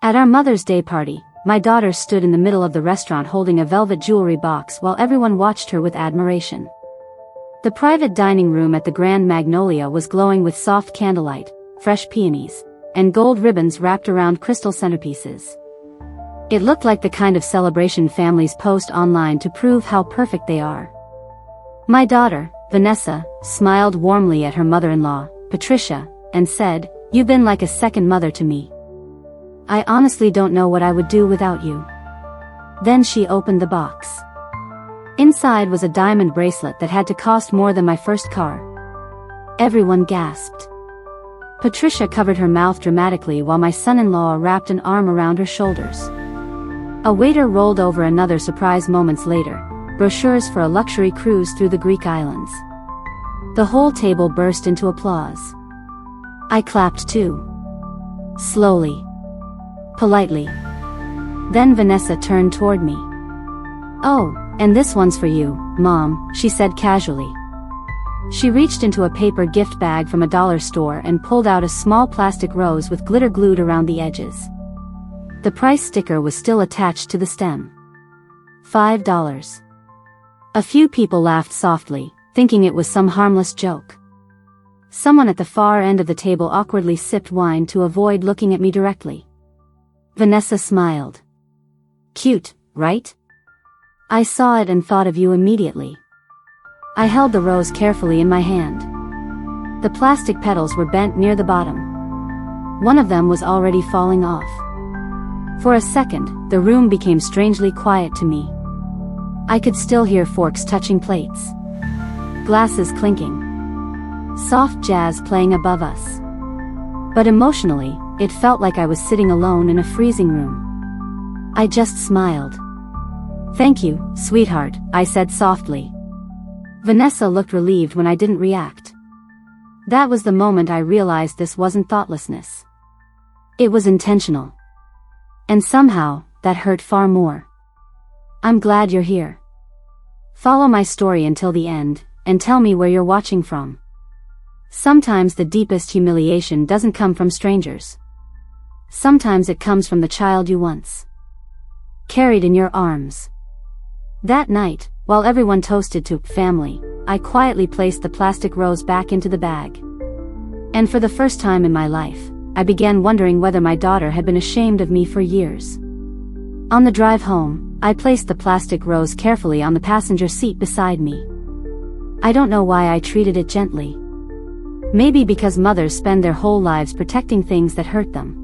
At our Mother's Day party, my daughter stood in the middle of the restaurant holding a velvet jewelry box while everyone watched her with admiration. The private dining room at the Grand Magnolia was glowing with soft candlelight, fresh peonies, and gold ribbons wrapped around crystal centerpieces. It looked like the kind of celebration families post online to prove how perfect they are. My daughter, Vanessa, smiled warmly at her mother-in-law, Patricia, and said, "You've been like a second mother to me. I honestly don't know what I would do without you." Then she opened the box. Inside was a diamond bracelet that had to cost more than my first car. Everyone gasped. Patricia covered her mouth dramatically while my son-in-law wrapped an arm around her shoulders. A waiter rolled over another surprise moments later, brochures for a luxury cruise through the Greek islands. The whole table burst into applause. I clapped too. Slowly. Politely. Then Vanessa turned toward me. "Oh, and this one's for you, Mom," she said casually. She reached into a paper gift bag from a dollar store and pulled out a small plastic rose with glitter glued around the edges. The price sticker was still attached to the stem. $5. A few people laughed softly, thinking it was some harmless joke. Someone at the far end of the table awkwardly sipped wine to avoid looking at me directly. Vanessa smiled. "Cute, right? I saw it and thought of you immediately." I held the rose carefully in my hand. The plastic petals were bent near the bottom. One of them was already falling off. For a second, the room became strangely quiet to me. I could still hear forks touching plates. Glasses clinking. Soft jazz playing above us. But emotionally, it felt like I was sitting alone in a freezing room. I just smiled. "Thank you, sweetheart," I said softly. Vanessa looked relieved when I didn't react. That was the moment I realized this wasn't thoughtlessness. It was intentional. And somehow, that hurt far more. "I'm glad you're here. Follow my story until the end, and tell me where you're watching from. Sometimes the deepest humiliation doesn't come from strangers. Sometimes it comes from the child you once carried in your arms." That night, while everyone toasted to family, I quietly placed the plastic rose back into the bag. And for the first time in my life, I began wondering whether my daughter had been ashamed of me for years. On the drive home, I placed the plastic rose carefully on the passenger seat beside me. I don't know why I treated it gently. Maybe because mothers spend their whole lives protecting things that hurt them.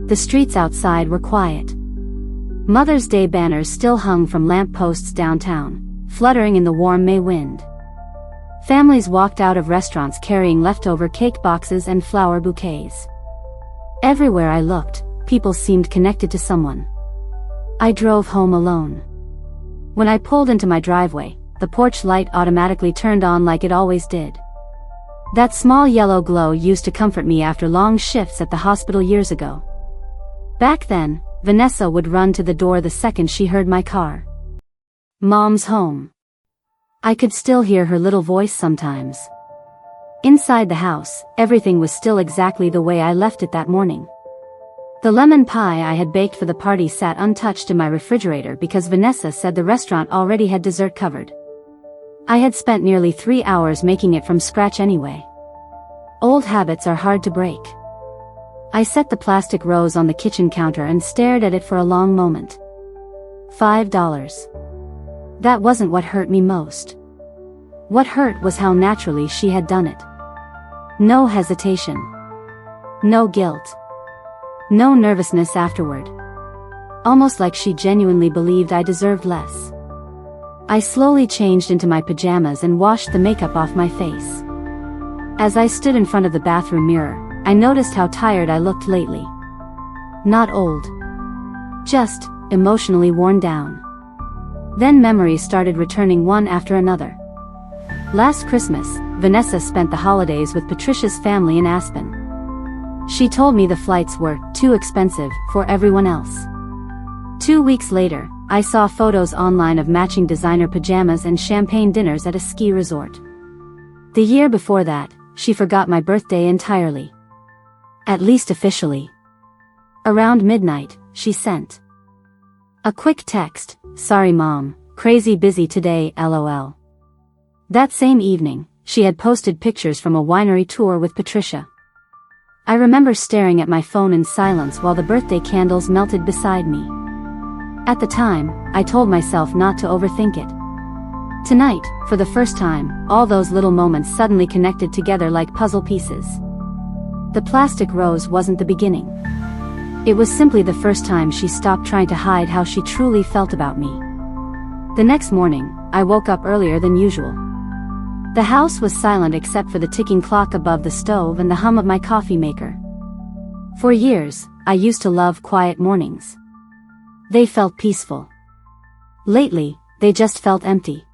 The streets outside were quiet. Mother's Day banners still hung from lamp posts downtown, fluttering in the warm May wind. Families walked out of restaurants carrying leftover cake boxes and flower bouquets. Everywhere I looked, people seemed connected to someone. I drove home alone. When I pulled into my driveway, the porch light automatically turned on like it always did. That small yellow glow used to comfort me after long shifts at the hospital years ago. Back then, Vanessa would run to the door the second she heard my car. "Mom's home." I could still hear her little voice sometimes. Inside the house, everything was still exactly the way I left it that morning. The lemon pie I had baked for the party sat untouched in my refrigerator because Vanessa said the restaurant already had dessert covered. I had spent nearly 3 hours making it from scratch anyway. Old habits are hard to break. I set the plastic rose on the kitchen counter and stared at it for a long moment. $5. That wasn't what hurt me most. What hurt was how naturally she had done it. No hesitation. No guilt. No nervousness afterward. Almost like she genuinely believed I deserved less. I slowly changed into my pajamas and washed the makeup off my face. As I stood in front of the bathroom mirror, I noticed how tired I looked lately. Not old. Just emotionally worn down. Then memories started returning one after another. Last Christmas, Vanessa spent the holidays with Patricia's family in Aspen. She told me the flights were too expensive for everyone else. 2 weeks later, I saw photos online of matching designer pajamas and champagne dinners at a ski resort. The year before that, she forgot my birthday entirely. At least officially. Around midnight, she sent a quick text, "Sorry mom, crazy busy today, lol." That same evening, she had posted pictures from a winery tour with Patricia. I remember staring at my phone in silence while the birthday candles melted beside me. At the time, I told myself not to overthink it. Tonight, for the first time, all those little moments suddenly connected together like puzzle pieces. The plastic rose wasn't the beginning. It was simply the first time she stopped trying to hide how she truly felt about me. The next morning, I woke up earlier than usual. The house was silent except for the ticking clock above the stove and the hum of my coffee maker. For years, I used to love quiet mornings. They felt peaceful. Lately, they just felt empty.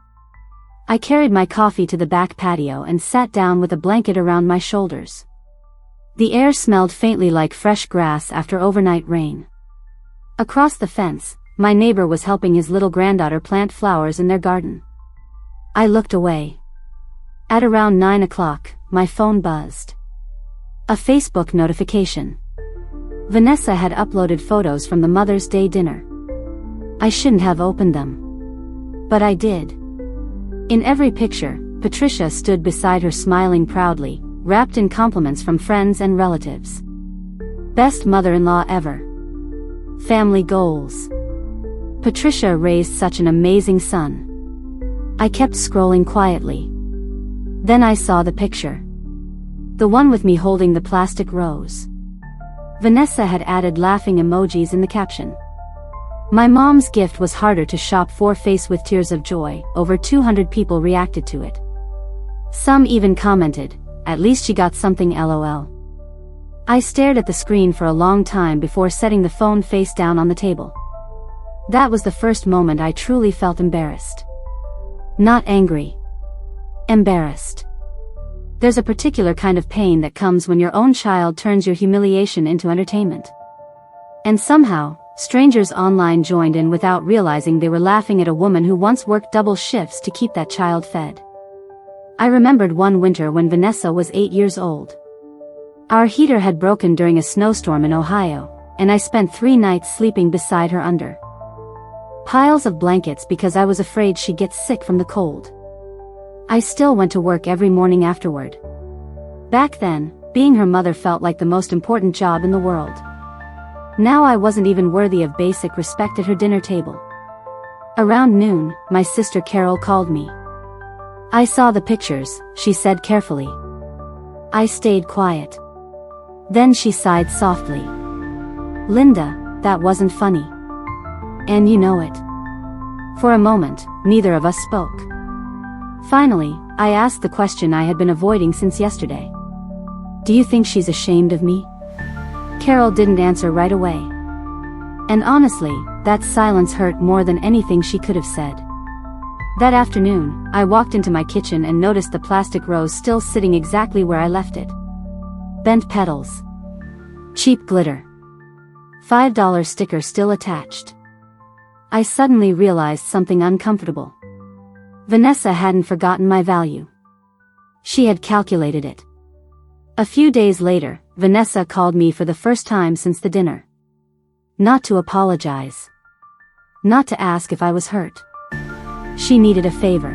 I carried my coffee to the back patio and sat down with a blanket around my shoulders. The air smelled faintly like fresh grass after overnight rain. Across the fence, my neighbor was helping his little granddaughter plant flowers in their garden. I looked away. At around 9 o'clock, my phone buzzed. A Facebook notification. Vanessa had uploaded photos from the Mother's Day dinner. I shouldn't have opened them. But I did. In every picture, Patricia stood beside her smiling proudly, wrapped in compliments from friends and relatives. Best mother-in-law ever. Family goals. Patricia raised such an amazing son. I kept scrolling quietly. Then I saw the picture. The one with me holding the plastic rose. Vanessa had added laughing emojis in the caption. My mom's gift was harder to shop for. Face with tears of joy. Over 200 people reacted to it. Some even commented, "At least she got something lol." I stared at the screen for a long time before setting the phone face down on the table. That was the first moment I truly felt embarrassed. Not angry. Embarrassed. There's a particular kind of pain that comes when your own child turns your humiliation into entertainment. And somehow, strangers online joined in without realizing they were laughing at a woman who once worked double shifts to keep that child fed. I remembered one winter when Vanessa was 8 years old. Our heater had broken during a snowstorm in Ohio, and I spent 3 nights sleeping beside her under piles of blankets because I was afraid she'd get sick from the cold. I still went to work every morning afterward. Back then, being her mother felt like the most important job in the world. Now I wasn't even worthy of basic respect at her dinner table. Around noon, my sister Carol called me. I saw the pictures, she said carefully. I stayed quiet. Then she sighed softly. Linda, that wasn't funny. And you know it. For a moment, neither of us spoke. Finally, I asked the question I had been avoiding since yesterday. Do you think she's ashamed of me? Carol didn't answer right away. And honestly, that silence hurt more than anything she could have said. That afternoon, I walked into my kitchen and noticed the plastic rose still sitting exactly where I left it. Bent petals. Cheap glitter. $5 sticker still attached. I suddenly realized something uncomfortable. Vanessa hadn't forgotten my value. She had calculated it. A few days later, Vanessa called me for the first time since the dinner. Not to apologize. Not to ask if I was hurt. She needed a favor.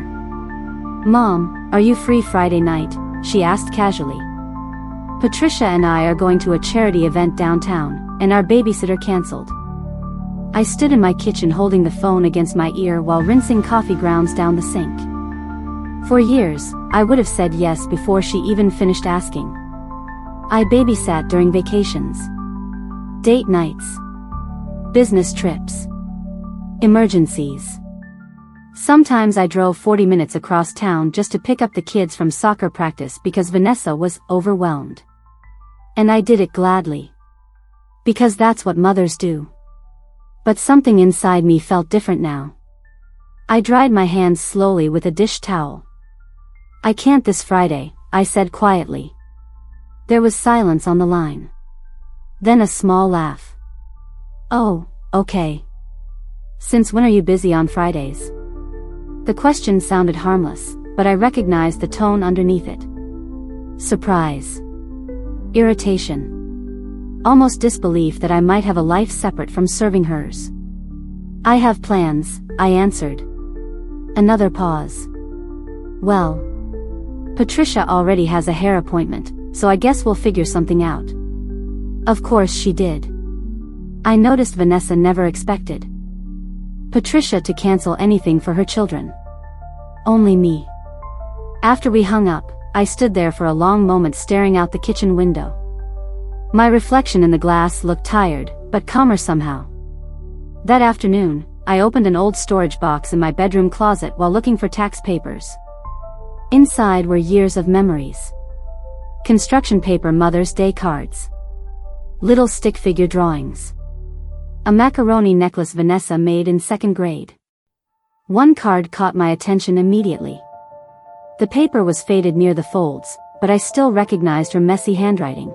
Mom, are you free Friday night? She asked casually. Patricia and I are going to a charity event downtown, and our babysitter canceled. I stood in my kitchen holding the phone against my ear while rinsing coffee grounds down the sink. For years, I would have said yes before she even finished asking. I babysat during vacations. Date nights. Business trips. Emergencies. Sometimes I drove 40 minutes across town just to pick up the kids from soccer practice because Vanessa was overwhelmed. And I did it gladly. Because that's what mothers do. But something inside me felt different now. I dried my hands slowly with a dish towel. I can't this Friday, I said quietly. There was silence on the line. Then a small laugh. Oh, okay. Since when are you busy on Fridays? The question sounded harmless, but I recognized the tone underneath it. Surprise. Irritation. almost disbelief that I might have a life separate from serving hers. "I have plans," I answered. Another pause. "Well, Patricia already has a hair appointment, so I guess we'll figure something out." Of course she did. I noticed Vanessa never expected Patricia to cancel anything for her children. Only me. After we hung up, I stood there for a long moment staring out the kitchen window. My reflection in the glass looked tired, but calmer somehow. That afternoon, I opened an old storage box in my bedroom closet while looking for tax papers. Inside were years of memories. Construction paper Mother's Day cards. Little stick figure drawings. A macaroni necklace Vanessa made in 2nd grade. One card caught my attention immediately. The paper was faded near the folds, but I still recognized her messy handwriting.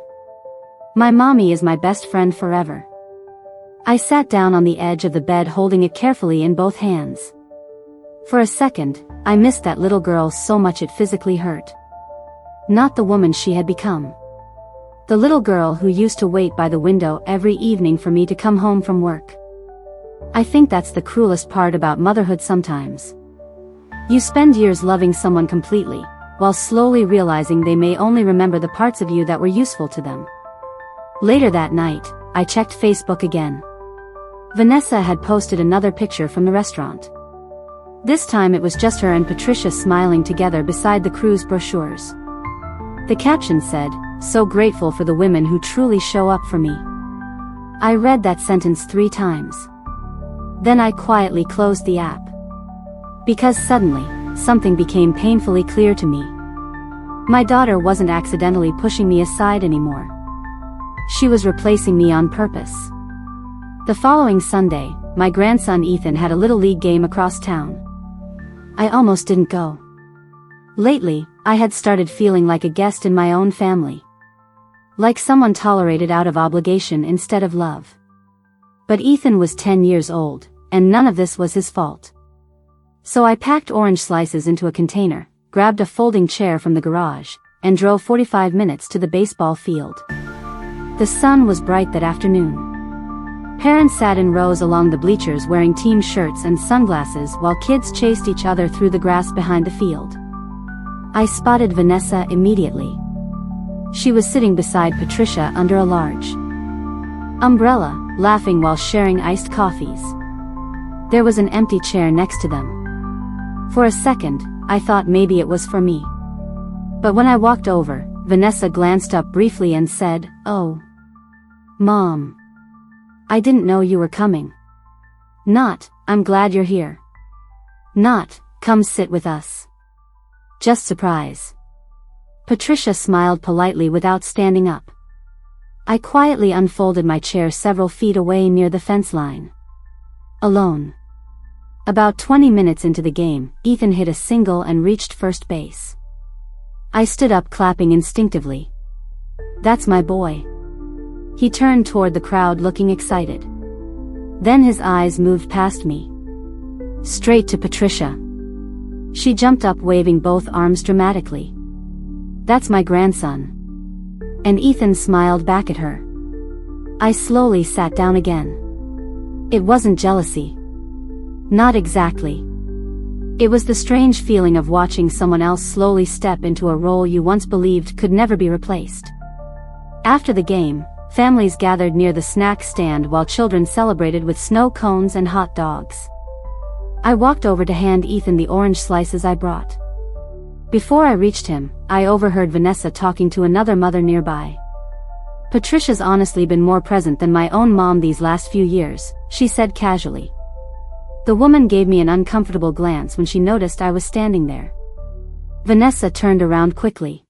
"My mommy is my best friend forever." I sat down on the edge of the bed holding it carefully in both hands. For a second, I missed that little girl so much it physically hurt. Not the woman she had become. The little girl who used to wait by the window every evening for me to come home from work. I think that's the cruelest part about motherhood sometimes. You spend years loving someone completely, while slowly realizing they may only remember the parts of you that were useful to them. Later that night, I checked Facebook again. Vanessa had posted another picture from the restaurant. This time it was just her and Patricia smiling together beside the cruise brochures. The caption said, "So grateful for the women who truly show up for me." I read that sentence 3 times. Then I quietly closed the app. Because suddenly, something became painfully clear to me. My daughter wasn't accidentally pushing me aside anymore. She was replacing me on purpose. The following Sunday, my grandson Ethan had a little league game across town. I almost didn't go. Lately, I had started feeling like a guest in my own family. Like someone tolerated out of obligation instead of love. But Ethan was 10 years old, and none of this was his fault. So I packed orange slices into a container, grabbed a folding chair from the garage, and drove 45 minutes to the baseball field. The sun was bright that afternoon. Parents sat in rows along the bleachers wearing team shirts and sunglasses while kids chased each other through the grass behind the field. I spotted Vanessa immediately. She was sitting beside Patricia under a large umbrella, laughing while sharing iced coffees. There was an empty chair next to them. For a second, I thought maybe it was for me. But when I walked over, Vanessa glanced up briefly and said, "Oh, Mom. I didn't know you were coming." Not, "I'm glad you're here." Not, "Come sit with us." Just surprise. Patricia smiled politely without standing up. I quietly unfolded my chair several feet away near the fence line. Alone. About 20 minutes into the game, Ethan hit a single and reached first base. I stood up clapping instinctively. "That's my boy." He turned toward the crowd looking excited. Then his eyes moved past me. Straight to Patricia. She jumped up waving both arms dramatically. "That's my grandson." And Ethan smiled back at her. I slowly sat down again. It wasn't jealousy. Not exactly. It was the strange feeling of watching someone else slowly step into a role you once believed could never be replaced. After the game, families gathered near the snack stand while children celebrated with snow cones and hot dogs. I walked over to hand Ethan the orange slices I brought. Before I reached him, I overheard Vanessa talking to another mother nearby. "Patricia's honestly been more present than my own mom these last few years," she said casually. The woman gave me an uncomfortable glance when she noticed I was standing there. Vanessa turned around quickly.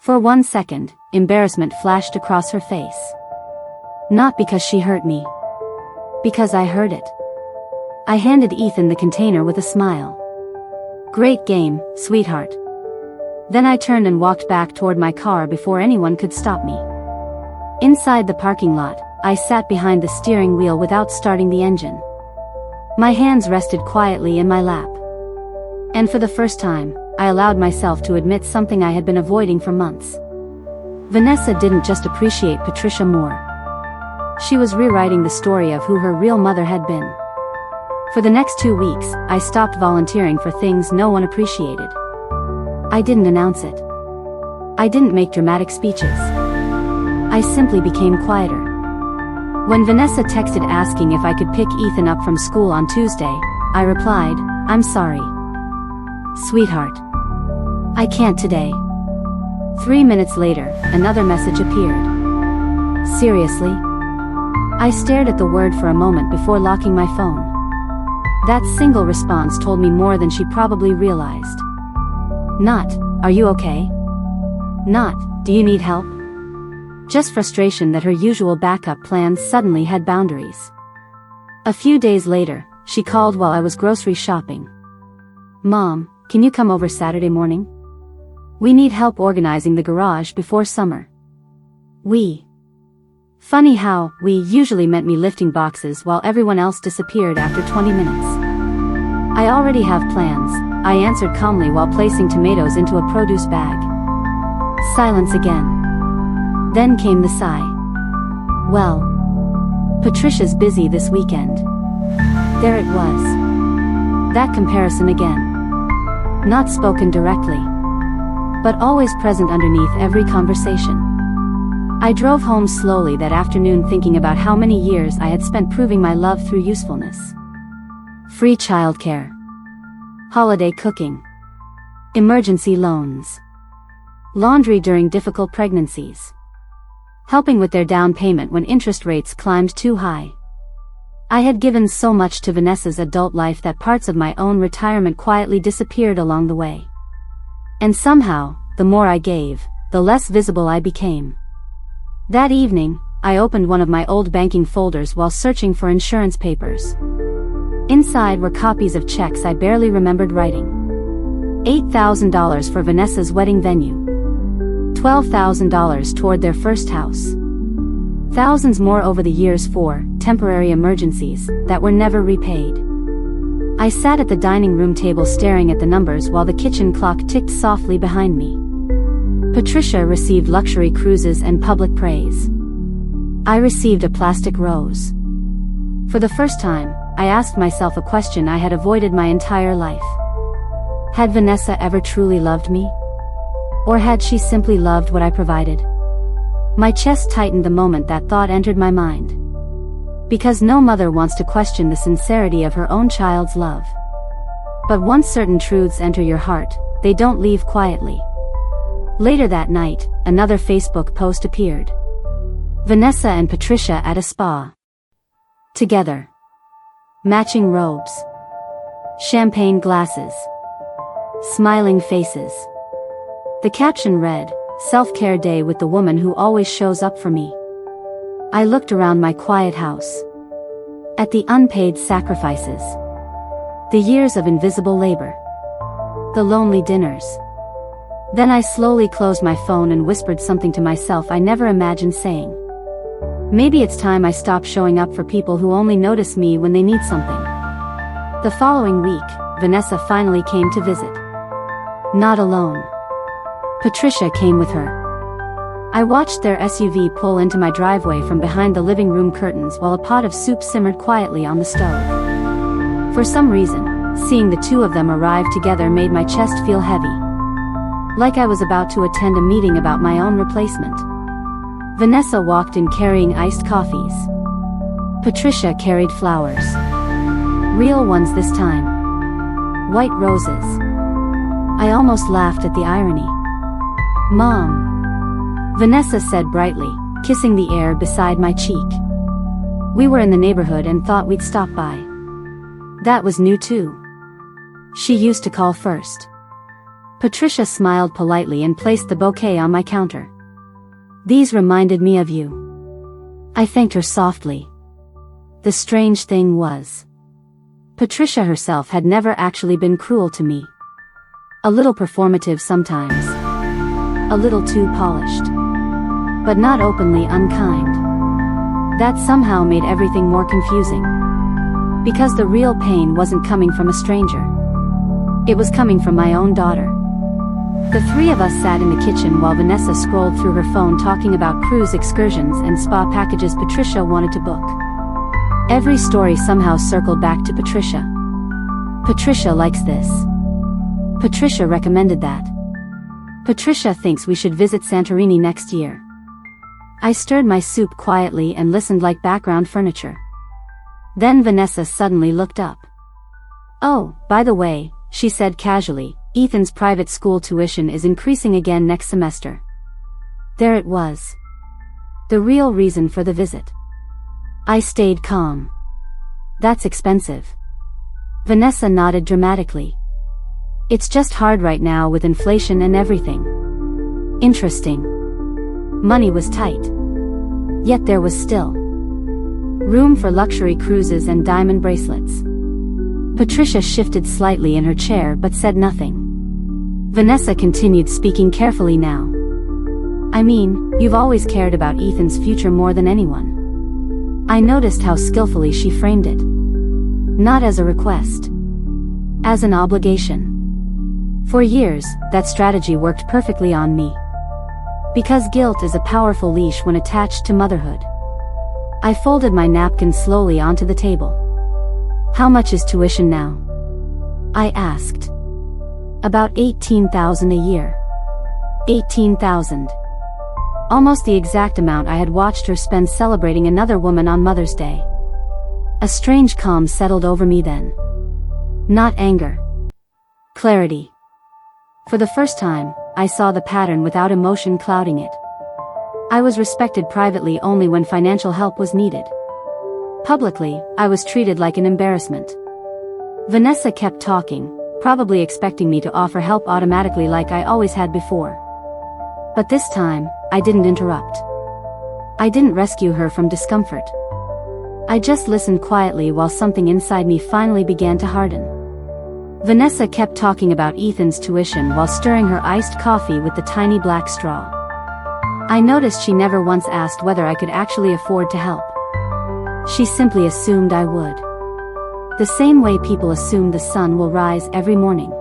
For 1 second, embarrassment flashed across her face. Not because she hurt me. Because I heard it. I handed Ethan the container with a smile. "Great game, sweetheart." Then I turned and walked back toward my car before anyone could stop me. Inside the parking lot, I sat behind the steering wheel without starting the engine. My hands rested quietly in my lap. And for the first time, I allowed myself to admit something I had been avoiding for months. Vanessa didn't just appreciate Patricia more. She was rewriting the story of who her real mother had been. For the next 2 weeks, I stopped volunteering for things no one appreciated. I didn't announce it. I didn't make dramatic speeches. I simply became quieter. When Vanessa texted asking if I could pick Ethan up from school on Tuesday, I replied, "I'm sorry, sweetheart. I can't today." 3 minutes later, another message appeared. Seriously? I stared at the word for a moment before locking my phone. That single response told me more than she probably realized. Not, "Are you okay?" Not, "Do you need help?" Just frustration that her usual backup plans suddenly had boundaries. A few days later, she called while I was grocery shopping. "Mom, can you come over Saturday morning? We need help organizing the garage before summer." Funny how "we" usually meant me lifting boxes while everyone else disappeared after 20 minutes. "I already have plans," I answered calmly while placing tomatoes into a produce bag. Silence again. Then came the sigh. "Well, Patricia's busy this weekend." There it was. That comparison again. Not spoken directly, but always present underneath every conversation. I drove home slowly that afternoon thinking about how many years I had spent proving my love through usefulness. Free childcare, holiday cooking, emergency loans, laundry during difficult pregnancies, helping with their down payment when interest rates climbed too high. I had given so much to Vanessa's adult life that parts of my own retirement quietly disappeared along the way. And somehow, the more I gave, the less visible I became. That evening, I opened one of my old banking folders while searching for insurance papers. Inside were copies of checks I barely remembered writing. $8,000 for Vanessa's wedding venue. $12,000 toward their first house. Thousands more over the years for temporary emergencies that were never repaid. I sat at the dining room table staring at the numbers while the kitchen clock ticked softly behind me. Patricia received luxury cruises and public praise. I received a plastic rose. For the first time, I asked myself a question I had avoided my entire life. Had Vanessa ever truly loved me? Or had she simply loved what I provided? My chest tightened the moment that thought entered my mind. Because no mother wants to question the sincerity of her own child's love. But once certain truths enter your heart, they don't leave quietly. Later that night, another Facebook post appeared. Vanessa and Patricia at a spa. Together. Matching robes. Champagne glasses. Smiling faces. The caption read, "Self-care day with the woman who always shows up for me." I looked around my quiet house. At the unpaid sacrifices. The years of invisible labor. The lonely dinners. Then I slowly closed my phone and whispered something to myself I never imagined saying. Maybe it's time I stop showing up for people who only notice me when they need something. The following week, Vanessa finally came to visit. Not alone. Patricia came with her. I watched their SUV pull into my driveway from behind the living room curtains while a pot of soup simmered quietly on the stove. For some reason, seeing the two of them arrive together made my chest feel heavy. Like I was about to attend a meeting about my own replacement. Vanessa walked in carrying iced coffees. Patricia carried flowers. Real ones this time. White roses. I almost laughed at the irony. "Mom," Vanessa said brightly, kissing the air beside my cheek. We were in the neighborhood and thought we'd stop by. That was new too. She used to call first. Patricia smiled politely and placed the bouquet on my counter. "These reminded me of you." I thanked her softly. The strange thing was, Patricia herself had never actually been cruel to me. A little performative sometimes. A little too polished. But not openly unkind. That somehow made everything more confusing. Because the real pain wasn't coming from a stranger. It was coming from my own daughter. The three of us sat in the kitchen while Vanessa scrolled through her phone talking about cruise excursions and spa packages Patricia wanted to book. Every story somehow circled back to Patricia. Patricia likes this. Patricia recommended that. Patricia thinks we should visit Santorini next year. I stirred my soup quietly and listened like background furniture. Then Vanessa suddenly looked up. "Oh, by the way," she said casually, "Ethan's private school tuition is increasing again next semester." There it was. The real reason for the visit. I stayed calm. "That's expensive." Vanessa nodded dramatically. "It's just hard right now with inflation and everything." Interesting. Money was tight. Yet there was still room for luxury cruises and diamond bracelets. Patricia shifted slightly in her chair but said nothing. Vanessa continued, speaking carefully now. "I mean, you've always cared about Ethan's future more than anyone." I noticed how skillfully she framed it. Not as a request. As an obligation. For years, that strategy worked perfectly on me. Because guilt is a powerful leash when attached to motherhood. I folded my napkin slowly onto the table. "How much is tuition now?" I asked. "About 18,000 a year." 18,000. Almost the exact amount I had watched her spend celebrating another woman on Mother's Day. A strange calm settled over me then. Not anger. Clarity. For the first time, I saw the pattern without emotion clouding it. I was respected privately only when financial help was needed. Publicly, I was treated like an embarrassment. Vanessa kept talking, probably expecting me to offer help automatically like I always had before. But this time, I didn't interrupt. I didn't rescue her from discomfort. I just listened quietly while something inside me finally began to harden. Vanessa kept talking about Ethan's tuition while stirring her iced coffee with the tiny black straw. I noticed she never once asked whether I could actually afford to help. She simply assumed I would. The same way people assume the sun will rise every morning.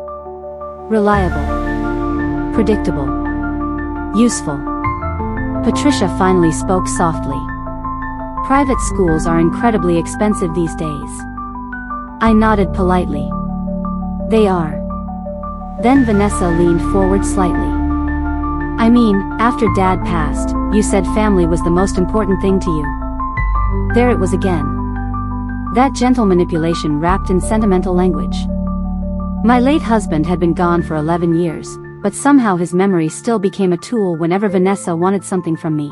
Reliable. Predictable. Useful. Patricia finally spoke softly. "Private schools are incredibly expensive these days." I nodded politely. "They are." Then Vanessa leaned forward slightly. "I mean, after Dad passed, you said family was the most important thing to you." There it was again. That gentle manipulation wrapped in sentimental language. My late husband had been gone for 11 years, but somehow his memory still became a tool whenever Vanessa wanted something from me.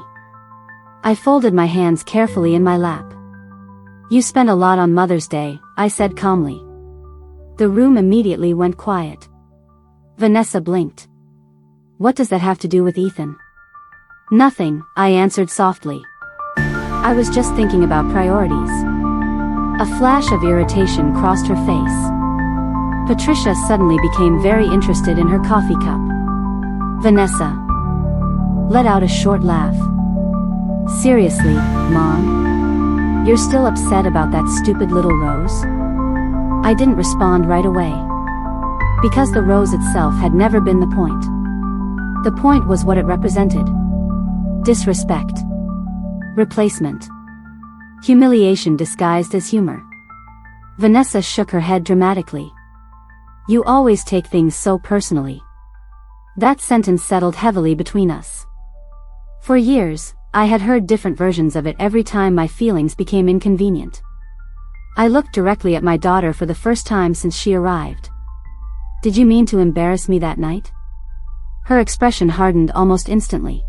I folded my hands carefully in my lap. "You spent a lot on Mother's Day," I said calmly. The room immediately went quiet. Vanessa blinked. "What does that have to do with Ethan?" "Nothing," I answered softly. "I was just thinking about priorities." A flash of irritation crossed her face. Patricia suddenly became very interested in her coffee cup. Vanessa let out a short laugh. "Seriously, Mom? You're still upset about that stupid little rose?" I didn't respond right away. Because the rose itself had never been the point. The point was what it represented. Disrespect. Replacement. Humiliation disguised as humor. Vanessa shook her head dramatically. "You always take things so personally." That sentence settled heavily between us. For years, I had heard different versions of it every time my feelings became inconvenient. I looked directly at my daughter for the first time since she arrived. "Did you mean to embarrass me that night?" Her expression hardened almost instantly.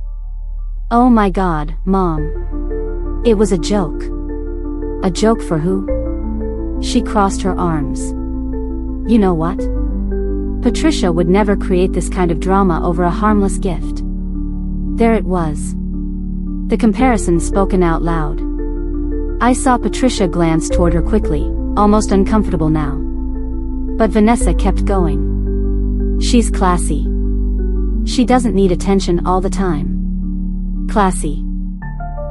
"Oh my God, Mom. It was a joke." "A joke for who?" She crossed her arms. "You know what? Patricia would never create this kind of drama over a harmless gift." There it was. The comparison spoken out loud. I saw Patricia glance toward her quickly, almost uncomfortable now. But Vanessa kept going. "She's classy. She doesn't need attention all the time." Classy.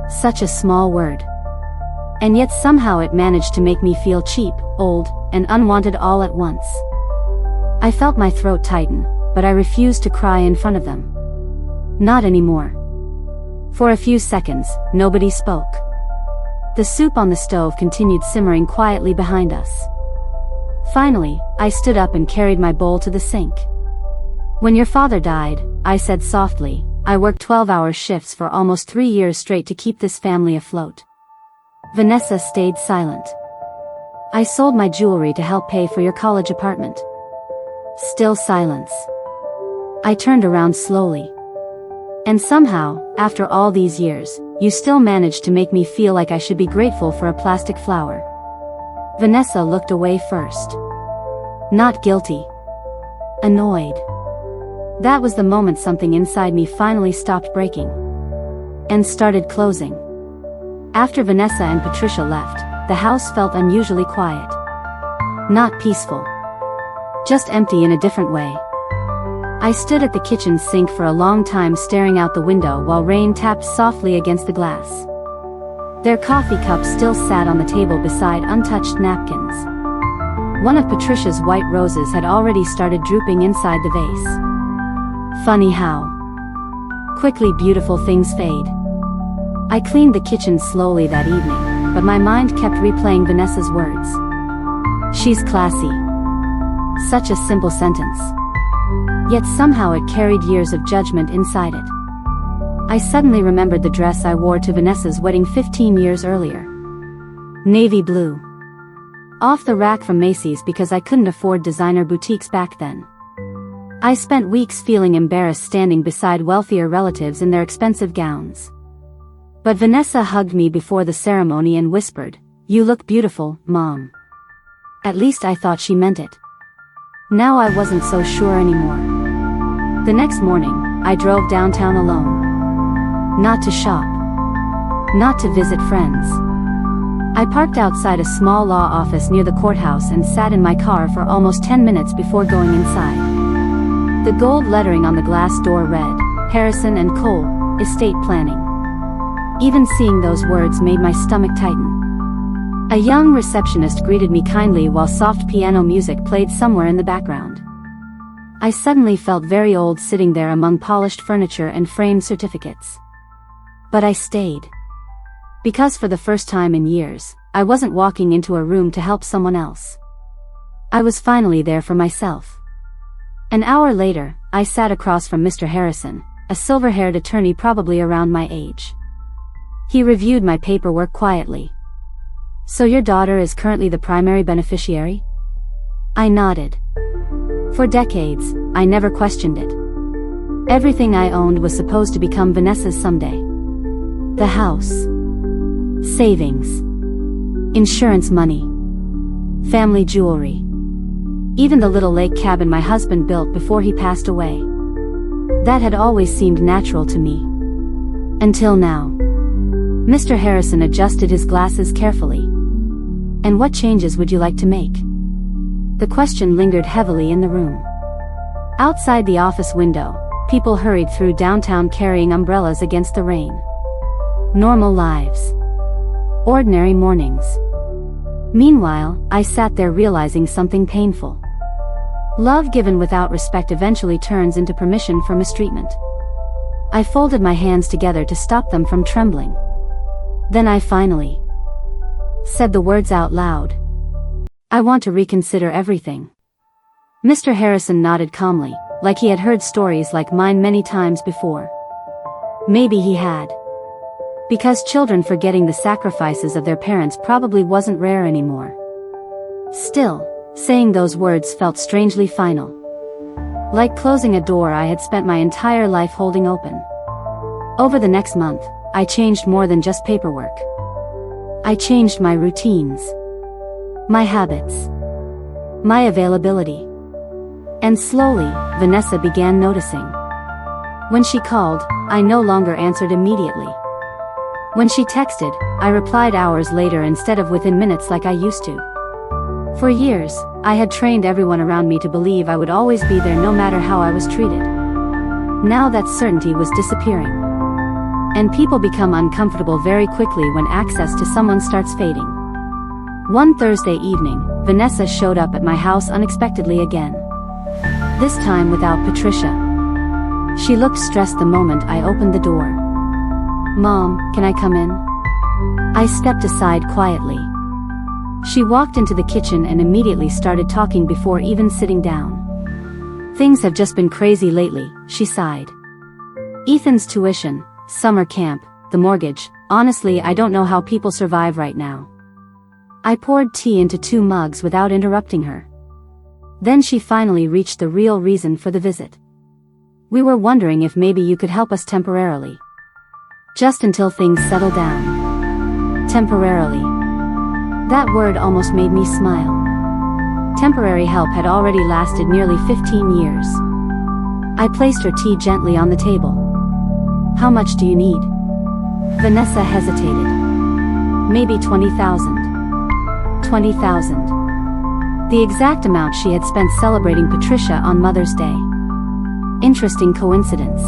Such a small word. And yet somehow it managed to make me feel cheap, old, and unwanted all at once. I felt my throat tighten, but I refused to cry in front of them. Not anymore. For a few seconds, nobody spoke. The soup on the stove continued simmering quietly behind us. Finally, I stood up and carried my bowl to the sink. "When your father died," I said softly, "I worked 12-hour shifts for almost 3 years straight to keep this family afloat." Vanessa stayed silent. "I sold my jewelry to help pay for your college apartment." Still silence. I turned around slowly. "And somehow, after all these years, you still managed to make me feel like I should be grateful for a plastic flower." Vanessa looked away first. Not guilty. Annoyed. That was the moment something inside me finally stopped breaking. And started closing. After Vanessa and Patricia left, the house felt unusually quiet. Not peaceful. Just empty in a different way. I stood at the kitchen sink for a long time staring out the window while rain tapped softly against the glass. Their coffee cups still sat on the table beside untouched napkins. One of Patricia's white roses had already started drooping inside the vase. Funny how quickly beautiful things fade. I cleaned the kitchen slowly that evening, but my mind kept replaying Vanessa's words. "She's classy." Such a simple sentence. Yet somehow it carried years of judgment inside it. I suddenly remembered the dress I wore to Vanessa's wedding 15 years earlier. Navy blue. Off the rack from Macy's because I couldn't afford designer boutiques back then. I spent weeks feeling embarrassed standing beside wealthier relatives in their expensive gowns. But Vanessa hugged me before the ceremony and whispered, "You look beautiful, Mom." At least I thought she meant it. Now I wasn't so sure anymore. The next morning, I drove downtown alone. Not to shop. Not to visit friends. I parked outside a small law office near the courthouse and sat in my car for almost 10 minutes before going inside. The gold lettering on the glass door read, "Harrison & Cole, Estate Planning." Even seeing those words made my stomach tighten. A young receptionist greeted me kindly while soft piano music played somewhere in the background. I suddenly felt very old sitting there among polished furniture and framed certificates. But I stayed. Because for the first time in years, I wasn't walking into a room to help someone else. I was finally there for myself. An hour later, I sat across from Mr. Harrison, a silver-haired attorney probably around my age. He reviewed my paperwork quietly. "So your daughter is currently the primary beneficiary?" I nodded. For decades, I never questioned it. Everything I owned was supposed to become Vanessa's someday. The house. Savings. Insurance money. Family jewelry. Even the little lake cabin my husband built before he passed away. That had always seemed natural to me. Until now. Mr. Harrison adjusted his glasses carefully. "And what changes would you like to make?" The question lingered heavily in the room. Outside the office window, people hurried through downtown carrying umbrellas against the rain. Normal lives. Ordinary mornings. Meanwhile, I sat there realizing something painful. Love given without respect eventually turns into permission for mistreatment. I folded my hands together to stop them from trembling. Then I finally said the words out loud. "I want to reconsider everything." Mr. Harrison nodded calmly, like he had heard stories like mine many times before. Maybe he had. Because children forgetting the sacrifices of their parents probably wasn't rare anymore. Still, saying those words felt strangely final. Like closing a door I had spent my entire life holding open. Over the next month, I changed more than just paperwork. I changed my routines. My habits. My availability. And slowly, Vanessa began noticing. When she called, I no longer answered immediately. When she texted, I replied hours later instead of within minutes like I used to. For years, I had trained everyone around me to believe I would always be there no matter how I was treated. Now that certainty was disappearing. And people become uncomfortable very quickly when access to someone starts fading. One Thursday evening, Vanessa showed up at my house unexpectedly again. This time without Patricia. She looked stressed the moment I opened the door. "Mom, can I come in?" I stepped aside quietly. She walked into the kitchen and immediately started talking before even sitting down. "Things have just been crazy lately," she sighed. "Ethan's tuition, summer camp, the mortgage, honestly I don't know how people survive right now." I poured tea into 2 mugs without interrupting her. Then she finally reached the real reason for the visit. "We were wondering if maybe you could help us temporarily. Just until things settle down." Temporarily. That word almost made me smile. Temporary help had already lasted nearly 15 years. I placed her tea gently on the table. "How much do you need?" Vanessa hesitated. "Maybe 20,000. 20,000. The exact amount she had spent celebrating Patricia on Mother's Day. Interesting coincidence.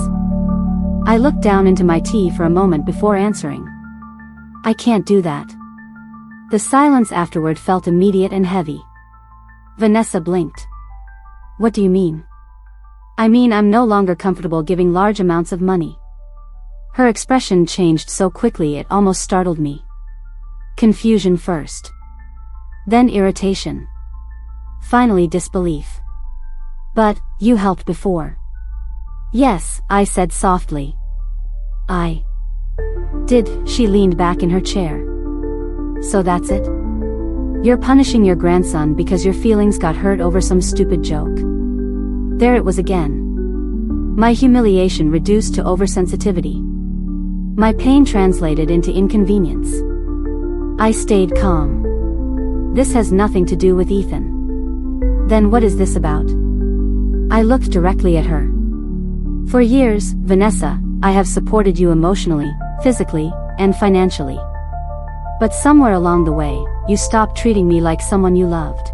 I looked down into my tea for a moment before answering. "I can't do that." The silence afterward felt immediate and heavy. Vanessa blinked. "What do you mean?" "I mean I'm no longer comfortable giving large amounts of money." Her expression changed so quickly it almost startled me. Confusion first. Then irritation. Finally disbelief. "But, you helped before." "Yes," I said softly. "I did." She leaned back in her chair. "So that's it? You're punishing your grandson because your feelings got hurt over some stupid joke." There it was again. My humiliation reduced to oversensitivity. My pain translated into inconvenience. I stayed calm. "This has nothing to do with Ethan." "Then what is this about?" I looked directly at her. "For years, Vanessa, I have supported you emotionally, physically, and financially. But somewhere along the way, you stopped treating me like someone you loved."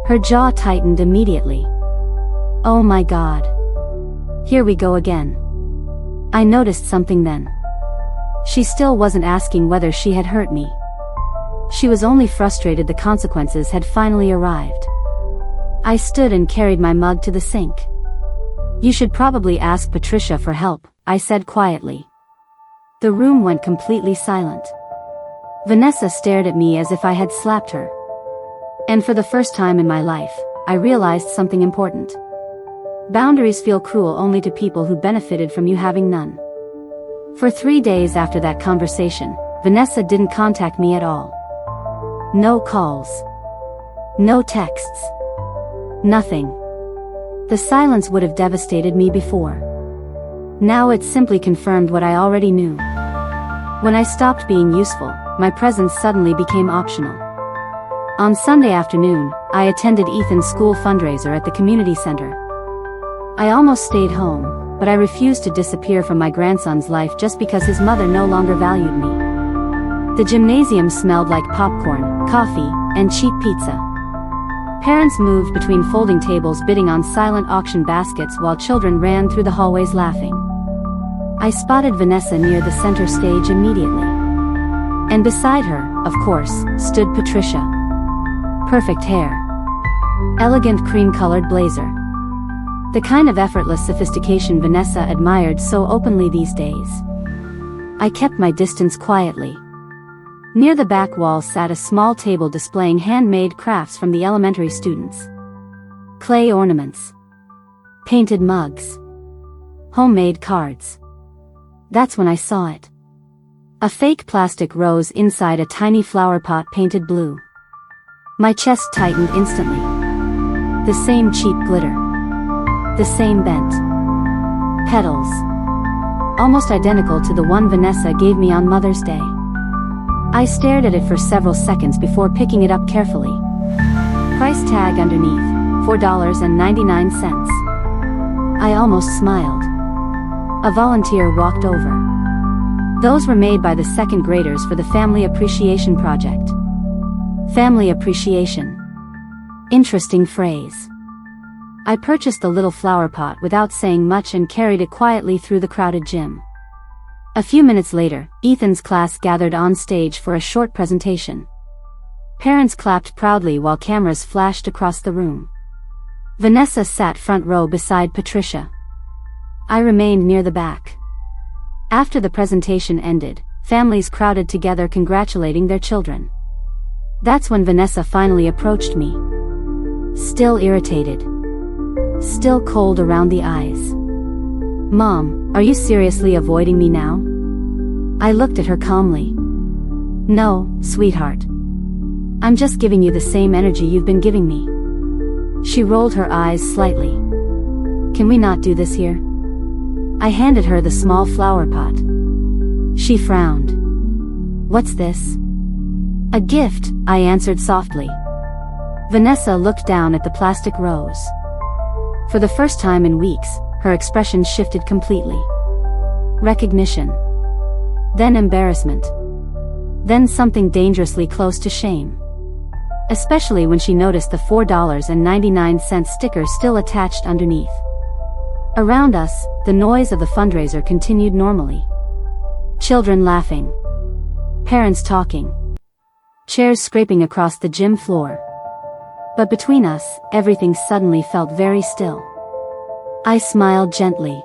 Her jaw tightened immediately. Oh my God. Here we go again. I noticed something then. She still wasn't asking whether she had hurt me. She was only frustrated the consequences had finally arrived. I stood and carried my mug to the sink. "You should probably ask Patricia for help," I said quietly. The room went completely silent. Vanessa stared at me as if I had slapped her. And for the first time in my life, I realized something important. Boundaries feel cruel only to people who benefited from you having none. For 3 days after that conversation, Vanessa didn't contact me at all. No calls. No texts. Nothing. The silence would have devastated me before. Now it simply confirmed what I already knew. When I stopped being useful, my presence suddenly became optional. On Sunday afternoon, I attended Ethan's school fundraiser at the community center. I almost stayed home, but I refused to disappear from my grandson's life just because his mother no longer valued me. The gymnasium smelled like popcorn, coffee, and cheap pizza. Parents moved between folding tables bidding on silent auction baskets while children ran through the hallways laughing. I spotted Vanessa near the center stage immediately. And beside her, of course, stood Patricia. Perfect hair. Elegant cream-colored blazer. The kind of effortless sophistication Vanessa admired so openly these days. I kept my distance quietly. Near the back wall sat a small table displaying handmade crafts from the elementary students. Clay ornaments. Painted mugs. Homemade cards. That's when I saw it. A fake plastic rose inside a tiny flower pot painted blue. My chest tightened instantly. The same cheap glitter. The same bent petals. Almost identical to the one Vanessa gave me on Mother's Day. I stared at it for several seconds before picking it up carefully. Price tag underneath, $4.99. I almost smiled. A volunteer walked over. Those were made by the second graders for the Family Appreciation Project. Family appreciation. Interesting phrase. I purchased the little flower pot without saying much and carried it quietly through the crowded gym. A few minutes later, Ethan's class gathered on stage for a short presentation. Parents clapped proudly while cameras flashed across the room. Vanessa sat front row beside Patricia. I remained near the back. After the presentation ended, families crowded together congratulating their children. That's when Vanessa finally approached me. Still irritated. Still cold around the eyes. "Mom, are you seriously avoiding me now?" I looked at her calmly. "No, sweetheart. I'm just giving you the same energy you've been giving me." She rolled her eyes slightly. "Can we not do this here?" I handed her the small flower pot. She frowned. "What's this?" "A gift," I answered softly. Vanessa looked down at the plastic rose. For the first time in weeks, her expression shifted completely. Recognition. Then embarrassment. Then something dangerously close to shame. Especially when she noticed the $4.99 sticker still attached underneath. Around us, the noise of the fundraiser continued normally. Children laughing. Parents talking. Chairs scraping across the gym floor. But between us, everything suddenly felt very still. I smiled gently.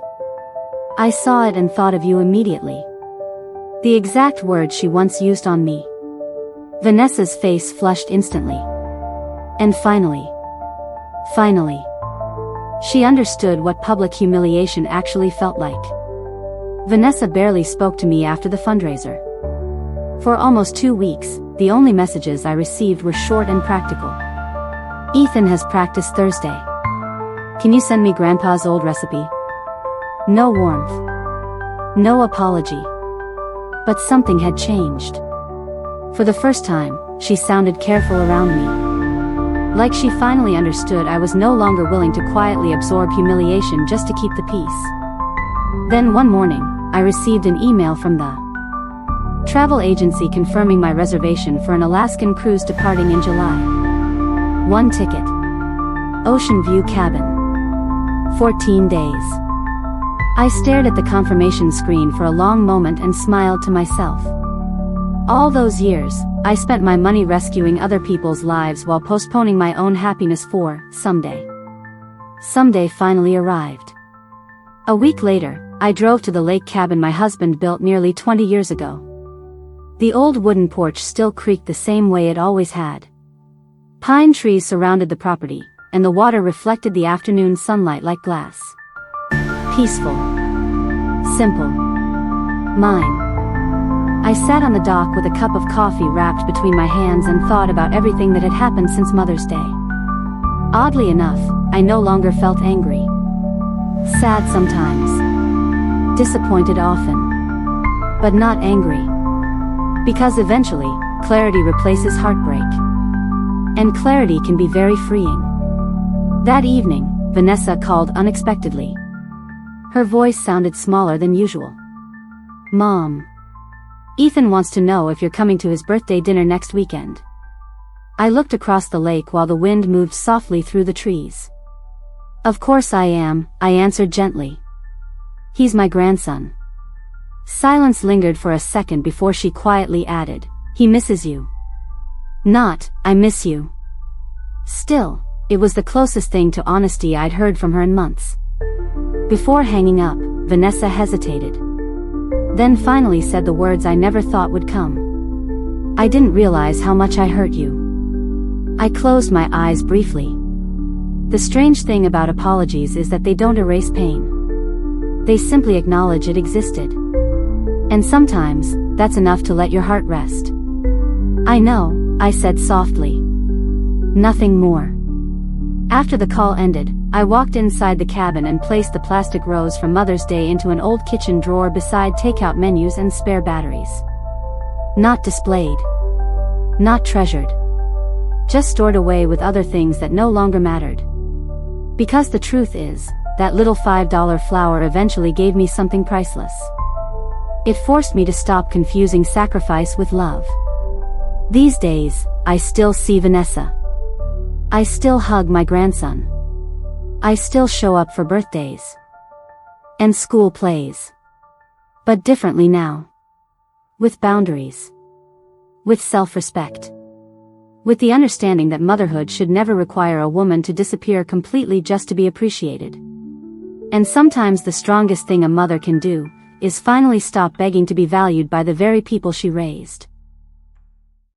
"I saw it and thought of you immediately." The exact words she once used on me. Vanessa's face flushed instantly. And finally, she understood what public humiliation actually felt like. Vanessa barely spoke to me after the fundraiser. For almost 2 weeks, the only messages I received were short and practical. "Ethan has practice Thursday. Can you send me Grandpa's old recipe?" No warmth. No apology. But something had changed. For the first time, she sounded careful around me. Like she finally understood I was no longer willing to quietly absorb humiliation just to keep the peace. Then one morning, I received an email from the travel agency confirming my reservation for an Alaskan cruise departing in July. 1 ticket. Ocean view cabin. 14 days. I stared at the confirmation screen for a long moment and smiled to myself. All those years, I spent my money rescuing other people's lives while postponing my own happiness for someday. Someday finally arrived. A week later, I drove to the lake cabin my husband built nearly 20 years ago. The old wooden porch still creaked the same way it always had. Pine trees surrounded the property, and the water reflected the afternoon sunlight like glass. Peaceful. Simple. Mine. I sat on the dock with a cup of coffee wrapped between my hands and thought about everything that had happened since Mother's Day. Oddly enough, I no longer felt angry. Sad sometimes. Disappointed often. But not angry. Because eventually, clarity replaces heartbreak. And clarity can be very freeing. That evening, Vanessa called unexpectedly. Her voice sounded smaller than usual. "Mom. Ethan wants to know if you're coming to his birthday dinner next weekend." I looked across the lake while the wind moved softly through the trees. "Of course I am," I answered gently. "He's my grandson." Silence lingered for a second before she quietly added, "He misses you." Not, "I miss you." Still, it was the closest thing to honesty I'd heard from her in months. Before hanging up, Vanessa hesitated. Then finally said the words I never thought would come. "I didn't realize how much I hurt you." I closed my eyes briefly. The strange thing about apologies is that they don't erase pain. They simply acknowledge it existed. And sometimes, that's enough to let your heart rest. "I know," I said softly. Nothing more. After the call ended, I walked inside the cabin and placed the plastic rose from Mother's Day into an old kitchen drawer beside takeout menus and spare batteries. Not displayed. Not treasured. Just stored away with other things that no longer mattered. Because the truth is, that little $5 flower eventually gave me something priceless. It forced me to stop confusing sacrifice with love. These days, I still see Vanessa. I still hug my grandson. I still show up for birthdays. And school plays. But differently now. With boundaries. With self-respect. with the understanding that motherhood should never require a woman to disappear completely just to be appreciated. And sometimes the strongest thing a mother can do is finally stop begging to be valued by the very people she raised.